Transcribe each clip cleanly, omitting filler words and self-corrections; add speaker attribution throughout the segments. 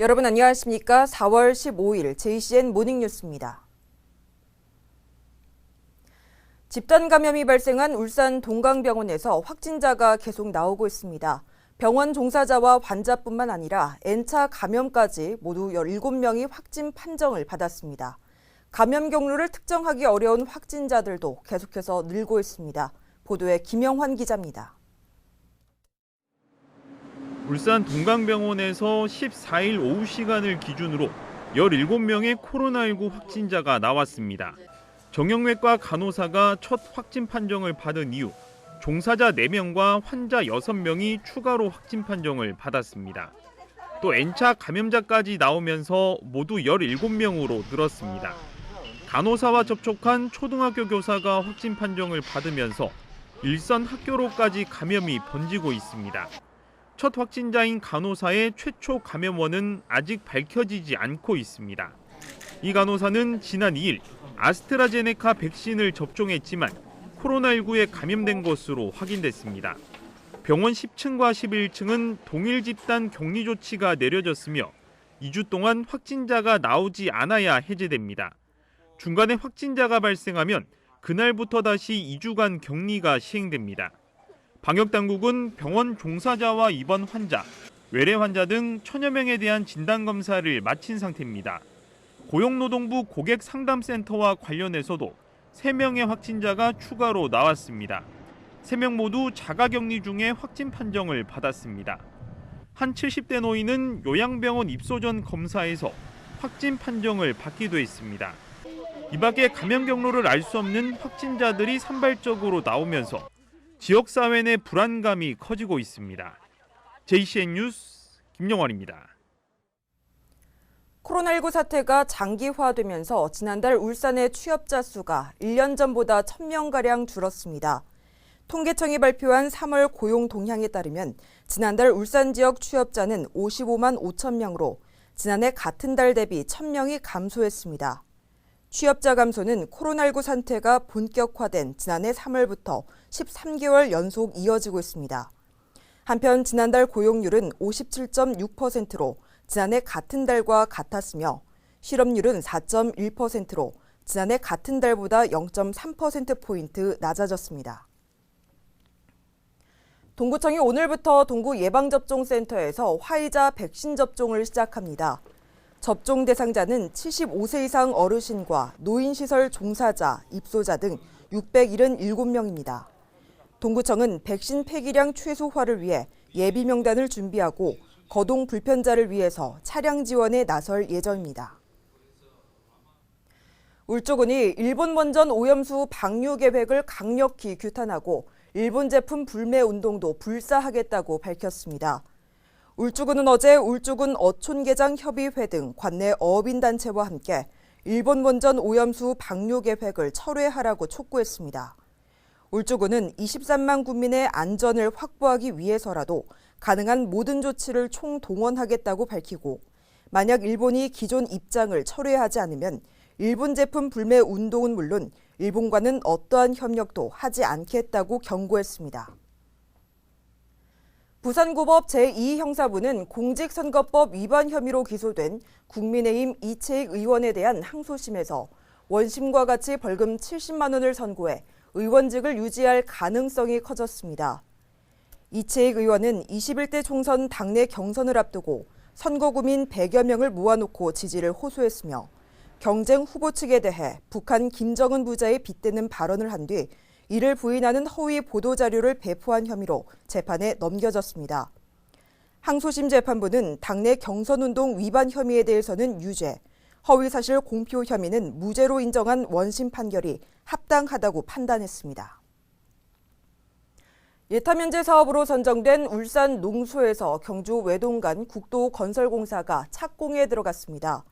Speaker 1: 여러분 안녕하십니까? 4월 15일 JCN 모닝뉴스입니다. 집단 감염이 발생한 울산 동강병원에서 확진자가 계속 나오고 있습니다. 병원 종사자와 환자뿐만 아니라 N차 감염까지 모두 17명이 확진 판정을 받았습니다. 감염 경로를 특정하기 어려운 확진자들도 계속해서 늘고 있습니다. 보도에 김영환 기자입니다.
Speaker 2: 울산 동강병원에서 14일 오후 시간을 기준으로 17명의 코로나19 확진자가 나왔습니다. 정형외과 간호사가 첫 확진 판정을 받은 이후 종사자 4명과 환자 6명이 추가로 확진 판정을 받았습니다. 또 N차 감염자까지 나오면서 모두 17명으로 늘었습니다. 간호사와 접촉한 초등학교 교사가 확진 판정을 받으면서 일선 학교로까지 감염이 번지고 있습니다. 첫 확진자인 간호사의 최초 감염원은 아직 밝혀지지 않고 있습니다. 이 간호사는 지난 2일 아스트라제네카 백신을 접종했지만 코로나19에 감염된 것으로 확인됐습니다. 병원 10층과 11층은 동일 집단 격리 조치가 내려졌으며 2주 동안 확진자가 나오지 않아야 해제됩니다. 중간에 확진자가 발생하면 그날부터 다시 2주간 격리가 시행됩니다. 방역당국은 병원 종사자와 입원 환자, 외래 환자 등 1000여 명에 대한 진단검사를 마친 상태입니다. 고용노동부 고객상담센터와 관련해서도 3명의 확진자가 추가로 나왔습니다. 3명 모두 자가격리 중에 확진 판정을 받았습니다. 한 70대 노인은 요양병원 입소 전 검사에서 확진 판정을 받기도 했습니다. 이 밖에 감염 경로를 알 수 없는 확진자들이 산발적으로 나오면서 지역사회 내 불안감이 커지고 있습니다. JCN 뉴스 김영환입니다.
Speaker 1: 코로나19 사태가 장기화되면서 지난달 울산의 취업자 수가 1년 전보다 1000명가량 줄었습니다. 통계청이 발표한 3월 고용 동향에 따르면 지난달 울산 지역 취업자는 55만 5천 명으로 지난해 같은 달 대비 1000명이 감소했습니다. 취업자 감소는 코로나19 사태가 본격화된 지난해 3월부터 13개월 연속 이어지고 있습니다. 한편 지난달 고용률은 57.6%로 지난해 같은 달과 같았으며 실업률은 4.1%로 지난해 같은 달보다 0.3%포인트 낮아졌습니다. 동구청이 오늘부터 동구 예방접종센터에서 화이자 백신 접종을 시작합니다. 접종 대상자는 75세 이상 어르신과 노인시설 종사자, 입소자 등 677명입니다. 동구청은 백신 폐기량 최소화를 위해 예비 명단을 준비하고 거동 불편자를 위해서 차량 지원에 나설 예정입니다. 울주군이 일본 원전 오염수 방류 계획을 강력히 규탄하고 일본 제품 불매 운동도 불사하겠다고 밝혔습니다. 울주군은 어제 울주군 어촌계장협의회 등 관내 어업인단체와 함께 일본 원전 오염수 방류 계획을 철회하라고 촉구했습니다. 울주군은 23만 군민의 안전을 확보하기 위해서라도 가능한 모든 조치를 총동원하겠다고 밝히고 만약 일본이 기존 입장을 철회하지 않으면 일본 제품 불매 운동은 물론 일본과는 어떠한 협력도 하지 않겠다고 경고했습니다. 부산고법 제2형사부는 공직선거법 위반 혐의로 기소된 국민의힘 이채익 의원에 대한 항소심에서 원심과 같이 벌금 70만 원을 선고해 의원직을 유지할 가능성이 커졌습니다. 이채익 의원은 21대 총선 당내 경선을 앞두고 선거구민 100여 명을 모아놓고 지지를 호소했으며 경쟁 후보 측에 대해 북한 김정은 부자에 빗대는 발언을 한 뒤 이를 부인하는 허위 보도자료를 배포한 혐의로 재판에 넘겨졌습니다. 항소심 재판부는 당내 경선운동 위반 혐의에 대해서는 유죄, 허위사실 공표 혐의는 무죄로 인정한 원심 판결이 합당하다고 판단했습니다. 예타면제 사업으로 선정된 울산 농수에서 경주 외동간 국도건설공사가 착공에 들어갔습니다.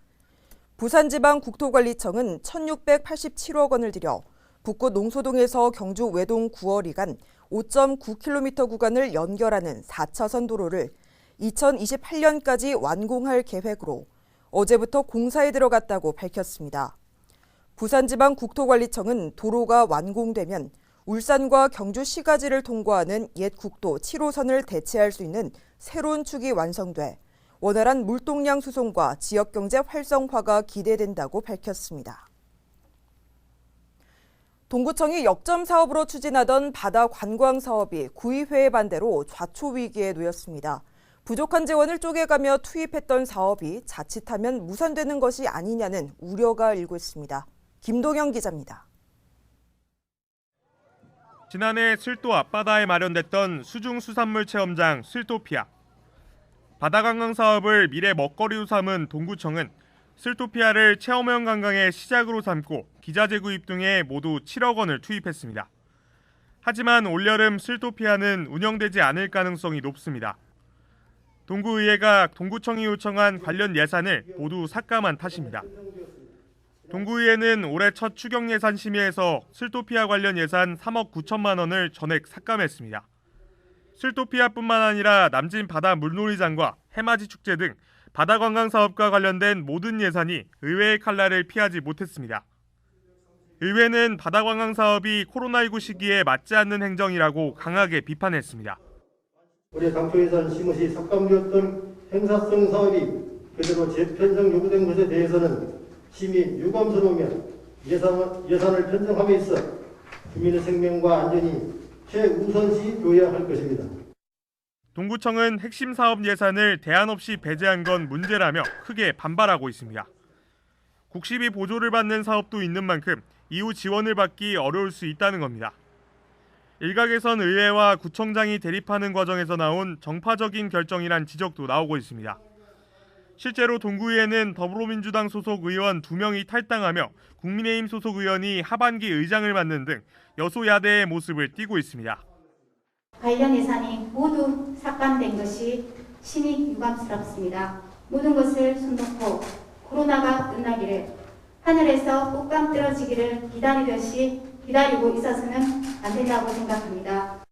Speaker 1: 부산지방국토관리청은 1,687억 원을 들여 북구 농소동에서 경주 외동 9월이 간 5.9km 구간을 연결하는 4차선 도로를 2028년까지 완공할 계획으로 어제부터 공사에 들어갔다고 밝혔습니다. 부산지방국토관리청은 도로가 완공되면 울산과 경주 시가지를 통과하는 옛 국도 7호선을 대체할 수 있는 새로운 축이 완성돼 원활한 물동량 수송과 지역경제 활성화가 기대된다고 밝혔습니다. 동구청이 역점 사업으로 추진하던 바다 관광 사업이 구의회의 반대로 좌초 위기에 놓였습니다. 부족한 재원을 쪼개가며 투입했던 사업이 자칫하면 무산되는 것이 아니냐는 우려가 일고 있습니다. 김동영 기자입니다.
Speaker 3: 지난해 술도 앞바다에 마련됐던 수중수산물 체험장 술토피아. 바다관광 사업을 미래 먹거리로 삼은 동구청은 술토피아를 체험형 관광의 시작으로 삼고 기자재 구입 등에 모두 7억 원을 투입했습니다. 하지만 올여름 술토피아는 운영되지 않을 가능성이 높습니다. 동구의회가 동구청이 요청한 관련 예산을 모두 삭감한 탓입니다. 동구의회는 올해 첫 추경 예산 심의에서 술토피아 관련 예산 3억 9천만 원을 전액 삭감했습니다. 술토피아뿐만 아니라 남진 바다 물놀이장과 해맞이 축제 등 바다 관광 사업과 관련된 모든 예산이 의회의 칼날을 피하지 못했습니다. 의회는 바다 관광 사업이 코로나19 시기에 맞지 않는 행정이라고 강하게 비판했습니다.
Speaker 4: 올해 당초 예산 심의 시 삭감되었던 행사성 사업이 그대로 재편성 요구된 것에 대해서는 심히 유감스러우며 예산을 편성함에 있어 주민의 생명과 안전이 최우선시 되어야 할 것입니다.
Speaker 3: 동구청은 핵심 사업 예산을 대안 없이 배제한 건 문제라며 크게 반발하고 있습니다. 국시비 보조를 받는 사업도 있는 만큼 이후 지원을 받기 어려울 수 있다는 겁니다. 일각에선 의회와 구청장이 대립하는 과정에서 나온 정파적인 결정이란 지적도 나오고 있습니다. 실제로 동구의회는 더불어민주당 소속 의원 2명이 탈당하며 국민의힘 소속 의원이 하반기 의장을 맡는 등 여소야대의 모습을 띠고 있습니다.
Speaker 5: 관련 예산이 모두 삭감된 것이 심히 유감스럽습니다. 모든 것을 손놓고 코로나가 끝나기를, 하늘에서 꽃감 떨어지기를 기다리고 있어서는 안 된다고 생각합니다.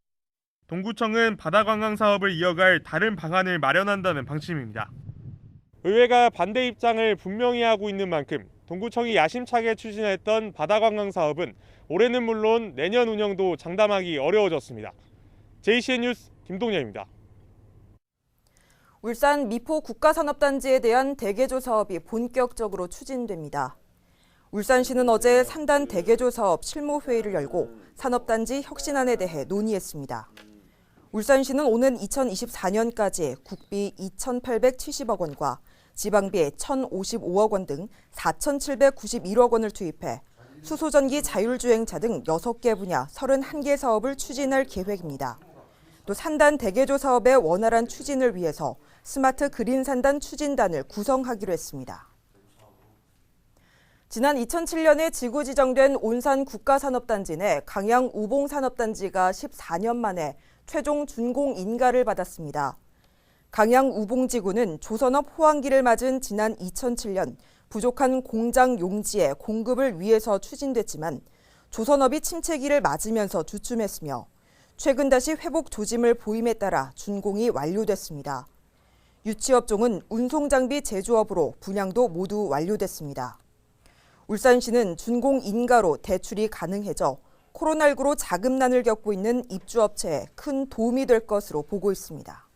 Speaker 3: 동구청은 바다관광 사업을 이어갈 다른 방안을 마련한다는 방침입니다. 의회가 반대 입장을 분명히 하고 있는 만큼 동구청이 야심차게 추진했던 바다관광 사업은 올해는 물론 내년 운영도 장담하기 어려워졌습니다. JCN 뉴스 김동현입니다.
Speaker 1: 울산 미포 국가산업단지에 대한 대개조 사업이 본격적으로 추진됩니다. 울산시는 어제 산단 대개조 사업 실무회의를 열고 산업단지 혁신안에 대해 논의했습니다. 울산시는 오는 2024년까지 국비 2,870억 원과 지방비 1,055억 원 등 4,791억 원을 투입해 수소전기 자율주행차 등 6개 분야 31개 사업을 추진할 계획입니다. 또 산단 대개조 사업의 원활한 추진을 위해서 스마트 그린 산단 추진단을 구성하기로 했습니다. 지난 2007년에 지구 지정된 온산 국가산업단지 내 강양 우봉산업단지가 14년 만에 최종 준공 인가를 받았습니다. 강양 우봉지구는 조선업 호황기를 맞은 지난 2007년 부족한 공장 용지의 공급을 위해서 추진됐지만 조선업이 침체기를 맞으면서 주춤했으며 최근 다시 회복 조짐을 보임에 따라 준공이 완료됐습니다. 유치업종은 운송장비 제조업으로 분양도 모두 완료됐습니다. 울산시는 준공 인가로 대출이 가능해져 코로나19로 자금난을 겪고 있는 입주업체에 큰 도움이 될 것으로 보고 있습니다.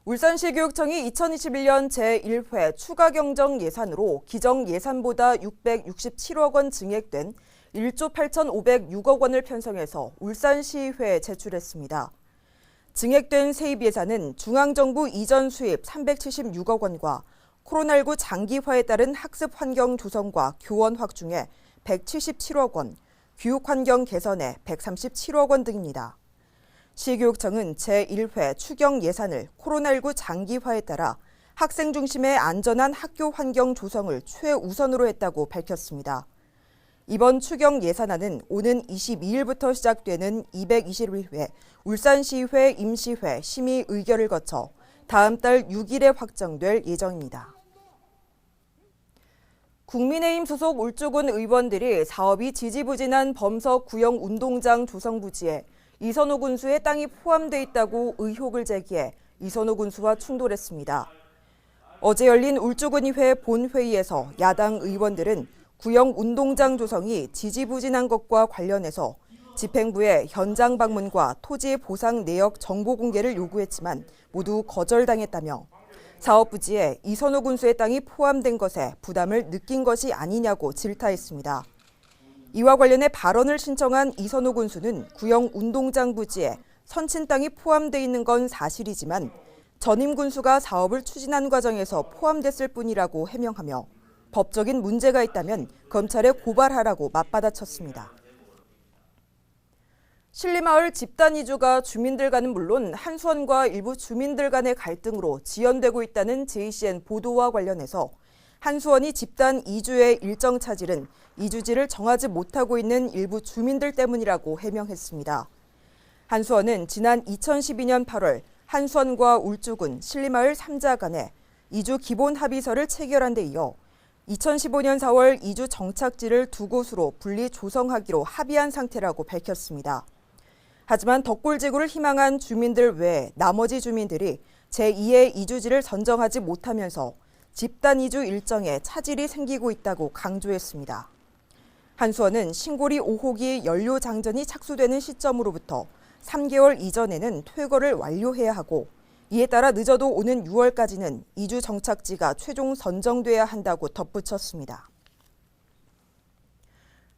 Speaker 1: 울산시 교육청이 2021년 제1회 추가 경정 예산으로 기정 예산보다 667억 원 증액된 1조 8,506억 원을 편성해서 울산시의회에 제출했습니다. 증액된 세입 예산은 중앙정부 이전 수입 376억 원과 코로나19 장기화에 따른 학습 환경 조성과 교원 확충에 177억 원, 교육 환경 개선에 137억 원 등입니다. 시교육청은 제1회 추경 예산을 코로나19 장기화에 따라 학생 중심의 안전한 학교 환경 조성을 최우선으로 했다고 밝혔습니다. 이번 추경 예산안은 오는 22일부터 시작되는 221회 울산시의회 임시회 심의 의결을 거쳐 다음 달 6일에 확정될 예정입니다. 국민의힘 소속 울주군 의원들이 사업이 지지부진한 범석 구형 운동장 조성 부지에 이선호 군수의 땅이 포함돼 있다고 의혹을 제기해 이선호 군수와 충돌했습니다. 어제 열린 울주군의회 본회의에서 야당 의원들은 구형 운동장 조성이 지지부진한 것과 관련해서 집행부에 현장 방문과 토지 보상 내역 정보 공개를 요구했지만 모두 거절당했다며 사업 부지에 이선호 군수의 땅이 포함된 것에 부담을 느낀 것이 아니냐고 질타했습니다. 이와 관련해 발언을 신청한 이선호 군수는 구형 운동장 부지에 선친 땅이 포함돼 있는 건 사실이지만 전임 군수가 사업을 추진한 과정에서 포함됐을 뿐이라고 해명하며 법적인 문제가 있다면 검찰에 고발하라고 맞받아쳤습니다. 신리마을 집단 이주가 주민들과는 물론 한수원과 일부 주민들 간의 갈등으로 지연되고 있다는 JCN 보도와 관련해서 한수원이 집단 이주의 일정 차질은 이주지를 정하지 못하고 있는 일부 주민들 때문이라고 해명했습니다. 한수원은 지난 2012년 8월 한수원과 울주군 신리마을 3자 간에 이주 기본 합의서를 체결한 데 이어 2015년 4월 이주 정착지를 두 곳으로 분리 조성하기로 합의한 상태라고 밝혔습니다. 하지만 덕골지구를 희망한 주민들 외에 나머지 주민들이 제2의 이주지를 선정하지 못하면서 집단 이주 일정에 차질이 생기고 있다고 강조했습니다. 한수원은 신고리 5호기 연료 장전이 착수되는 시점으로부터 3개월 이전에는 퇴거를 완료해야 하고 이에 따라 늦어도 오는 6월까지는 이주 정착지가 최종 선정돼야 한다고 덧붙였습니다.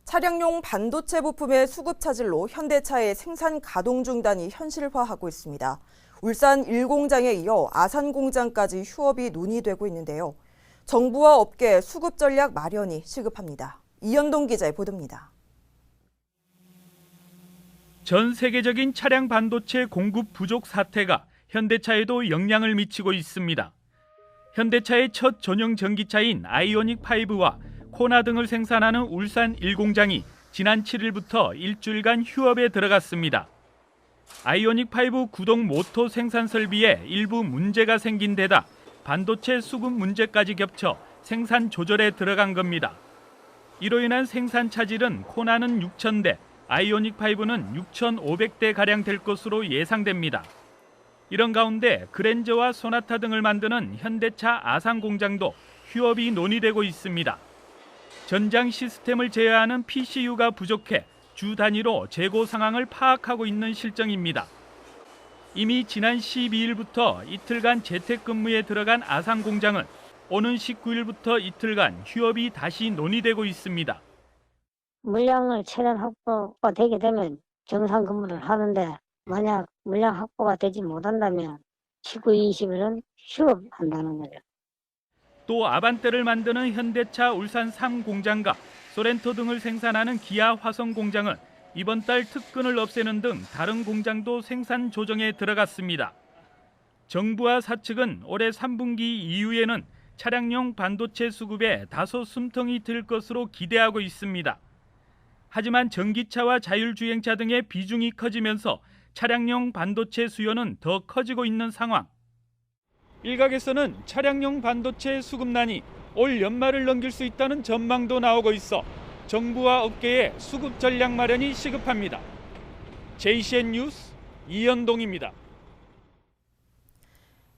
Speaker 1: 차량용 반도체 부품의 수급 차질로 현대차의 생산 가동 중단이 현실화하고 있습니다. 울산 1공장에 이어 아산 공장까지 휴업이 논의되고 있는데요. 정부와 업계 수급 전략 마련이 시급합니다. 이현동 기자의 보도입니다.
Speaker 2: 전 세계적인 차량 반도체 공급 부족 사태가 현대차에도 영향을 미치고 있습니다. 현대차의 첫 전용 전기차인 아이오닉5와 코나 등을 생산하는 울산 1공장이 지난 7일부터 일주일간 휴업에 들어갔습니다. 아이오닉5 구동 모터 생산 설비에 일부 문제가 생긴 데다 반도체 수급 문제까지 겹쳐 생산 조절에 들어간 겁니다. 이로 인한 생산 차질은 코나는 6,000대, 아이오닉5는 6,500대가량 될 것으로 예상됩니다. 이런 가운데 그랜저와 소나타 등을 만드는 현대차 아산 공장도 휴업이 논의되고 있습니다. 전장 시스템을 제어하는 PCU가 부족해 주 단위로 재고 상황을 파악하고 있는 실정입니다. 이미 지난 12일부터 이틀간 재택근무에 들어간 아산 공장은 오는 19일부터 이틀간 휴업이 다시 논의되고 있습니다.
Speaker 6: 물량을 최대한 확보가 되게 되면 정상 근무를 하는데 만약 물량 확보가 되지 못한다면 19, 20일은 휴업한다는 거죠.
Speaker 2: 또 아반떼를 만드는 현대차 울산 3공장과 소렌토 등을 생산하는 기아 화성 공장은 이번 달 특근을 없애는 등 다른 공장도 생산 조정에 들어갔습니다. 정부와 사측은 올해 3분기 이후에는 차량용 반도체 수급에 다소 숨통이 들 것으로 기대하고 있습니다. 하지만 전기차와 자율주행차 등의 비중이 커지면서 차량용 반도체 수요는 더 커지고 있는 상황. 일각에서는 차량용 반도체 수급난이 올 연말을 넘길 수 있다는 전망도 나오고 있어 정부와 업계의 수급 전략 마련이 시급합니다. JCN 뉴스 이현동입니다.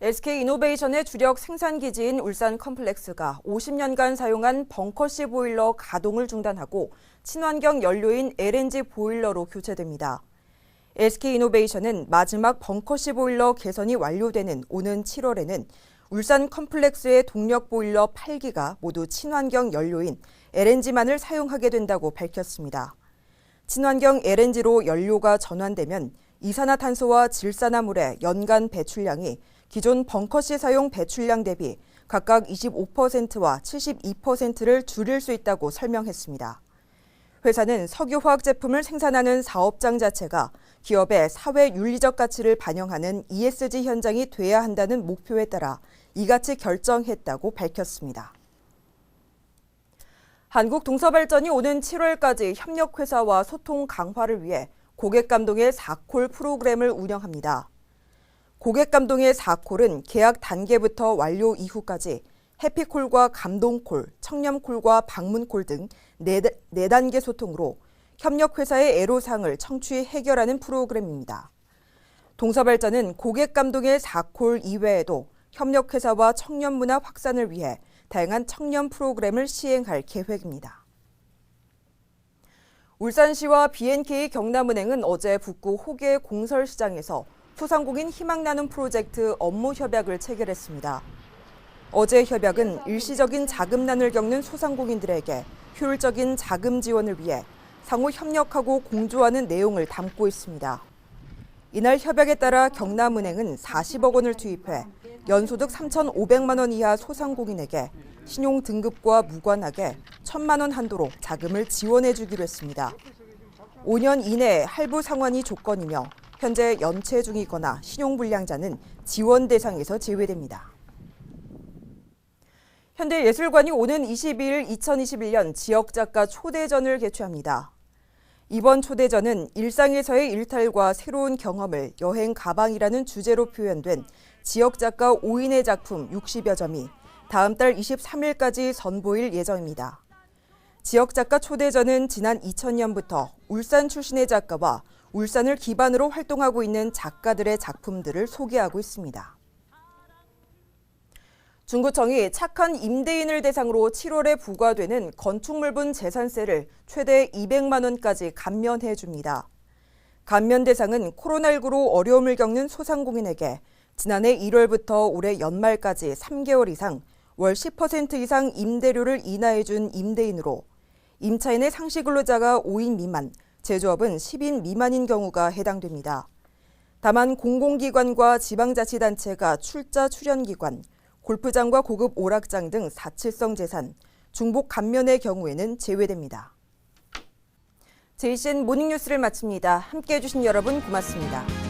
Speaker 1: SK이노베이션의 주력 생산기지인 울산 컴플렉스가 50년간 사용한 벙커시 보일러 가동을 중단하고 친환경 연료인 LNG 보일러로 교체됩니다. SK이노베이션은 마지막 벙커시 보일러 개선이 완료되는 오는 7월에는 울산 컴플렉스의 동력 보일러 8기가 모두 친환경 연료인 LNG만을 사용하게 된다고 밝혔습니다. 친환경 LNG로 연료가 전환되면 이산화탄소와 질산화물의 연간 배출량이 기존 벙커시 사용 배출량 대비 각각 25%와 72%를 줄일 수 있다고 설명했습니다. 회사는 석유화학 제품을 생산하는 사업장 자체가 기업의 사회 윤리적 가치를 반영하는 ESG 현장이 돼야 한다는 목표에 따라 이같이 결정했다고 밝혔습니다. 한국동서발전이 오는 7월까지 협력회사와 소통 강화를 위해 고객감동의 4콜 프로그램을 운영합니다. 고객감동의 4콜은 계약 단계부터 완료 이후까지 해피콜과 감동콜, 청렴콜과 방문콜 등 4단계 소통으로 협력회사의 애로사항을 청취 해결하는 프로그램입니다. 동서발전은 고객감동의 4콜 이외에도 협력회사와 청년문화 확산을 위해 다양한 청년 프로그램을 시행할 계획입니다. 울산시와 B&K 경남은행은 어제 북구 호계 공설시장에서 소상공인 희망나눔 프로젝트 업무 협약을 체결했습니다. 어제 협약은 일시적인 자금난을 겪는 소상공인들에게 효율적인 자금 지원을 위해 상호 협력하고 공조하는 내용을 담고 있습니다. 이날 협약에 따라 경남은행은 40억 원을 투입해 연소득 3,500만 원 이하 소상공인에게 신용 등급과 무관하게 1,000만 원 한도로 자금을 지원해 주기로 했습니다. 5년 이내 할부 상환이 조건이며 현재 연체 중이거나 신용불량자는 지원 대상에서 제외됩니다. 현대예술관이 오는 22일 2021년 지역작가 초대전을 개최합니다. 이번 초대전은 일상에서의 일탈과 새로운 경험을 여행 가방이라는 주제로 표현된 지역작가 5인의 작품 60여 점이 다음 달 23일까지 선보일 예정입니다. 지역작가 초대전은 지난 2000년부터 울산 출신의 작가와 울산을 기반으로 활동하고 있는 작가들의 작품들을 소개하고 있습니다. 중구청이 착한 임대인을 대상으로 7월에 부과되는 건축물분 재산세를 최대 200만 원까지 감면해 줍니다. 감면 대상은 코로나19로 어려움을 겪는 소상공인에게 지난해 1월부터 올해 연말까지 3개월 이상 월 10% 이상 임대료를 인하해 준 임대인으로 임차인의 상시근로자가 5인 미만, 제조업은 10인 미만인 경우가 해당됩니다. 다만 공공기관과 지방자치단체가 출자 출연기관, 골프장과 고급 오락장 등 사칠성 재산, 중복 감면의 경우에는 제외됩니다. JCN 모닝뉴스를 마칩니다. 함께해 주신 여러분 고맙습니다.